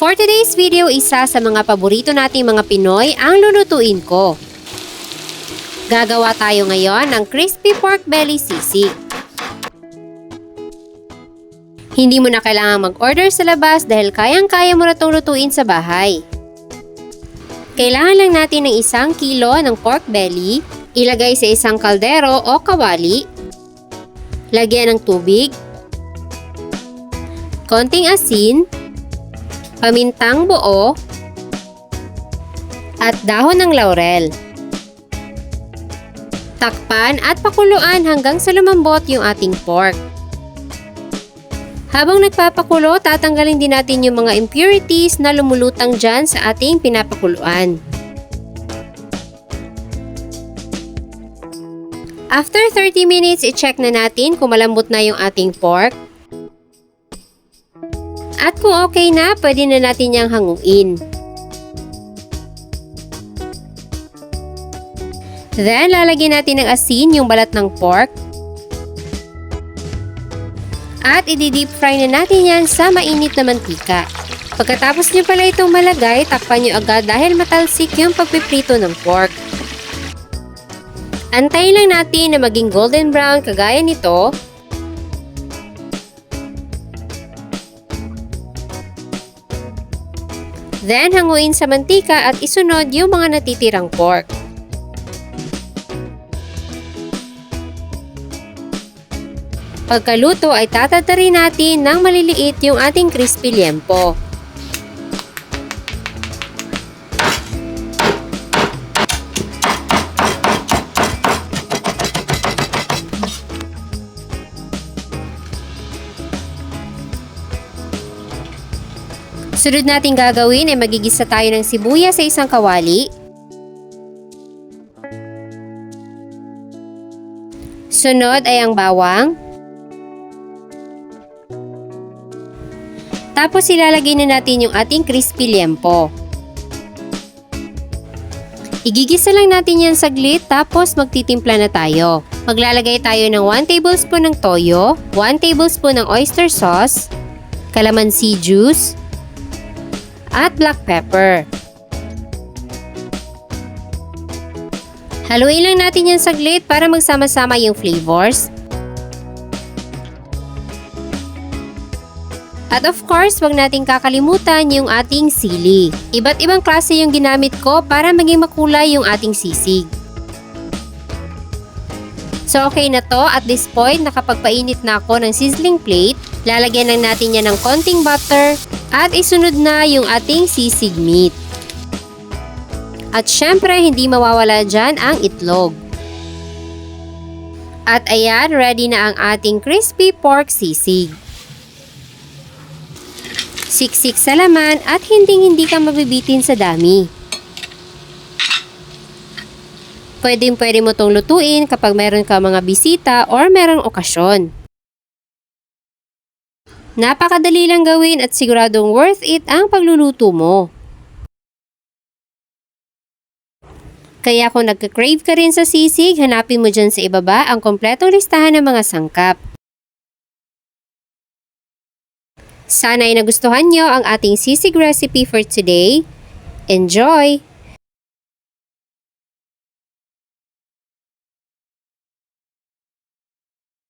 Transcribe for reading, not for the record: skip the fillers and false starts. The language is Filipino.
For today's video, isa sa mga paborito nating mga Pinoy ang lulutuin ko. Gagawa tayo ngayon ng crispy pork belly sisig. Hindi mo na kailangang mag-order sa labas dahil kayang-kaya mo na itong lutuin sa bahay. Kailangan lang natin ng 1 kilo ng pork belly, ilagay sa isang kaldero o kawali, lagyan ng tubig, konting asin, pamintang buo, at dahon ng laurel. Takpan at pakuluan hanggang sa lumambot yung ating pork. Habang nagpapakulo, tatanggalin din natin yung mga impurities na lumulutang dyan sa ating pinapakuluan. After 30 minutes, i-check na natin kung malambot na yung ating pork. At kung okay na, pwede na natin niyang hanguin. Then, lalagyan natin ng asin yung balat ng pork. At i-deep fry na natin yan sa mainit na mantika. Pagkatapos nyo pala itong malagay, takpan nyo agad dahil matalsik yung pagpiprito ng pork. Antayin lang natin na maging golden brown kagaya nito. Then, hanguin sa mantika at isunod yung mga natitirang pork. Pagkaluto ay tatatarin natin ng maliliit yung ating crispy liempo. Sunod natin gagawin ay magigisa tayo ng sibuyas sa isang kawali. Sunod ay ang bawang. Tapos ilalagay na natin yung ating crispy liempo. Igigisa lang natin yan saglit tapos magtitimpla na tayo. Maglalagay tayo ng 1 tablespoon ng toyo, 1 tablespoon ng oyster sauce, calamansi juice, at black pepper. Haluin lang natin yan saglit para magsama-sama yung flavors. At of course, wag nating kakalimutan yung ating sili. Iba't ibang klase yung ginamit ko para maging makulay yung ating sisig. So okay na to. At this point, nakapagpainit na ako ng sizzling plate. Lalagyan lang natin yan ng konting butter. At isunod na yung ating sisig meat. At syempre, hindi mawawala dyan ang itlog. At ayan, ready na ang ating crispy pork sisig. Siksik sa laman at hindi ka mabibitin sa dami. Pwede mo tong lutuin kapag meron ka mga bisita or merong okasyon. Napakadali lang gawin at siguradong worth it ang pagluluto mo. Kaya kung nagka-crave ka rin sa sisig, hanapin mo dyan sa ibaba ang kompletong listahan ng mga sangkap. Sana ay nagustuhan nyo ang ating sisig recipe for today. Enjoy!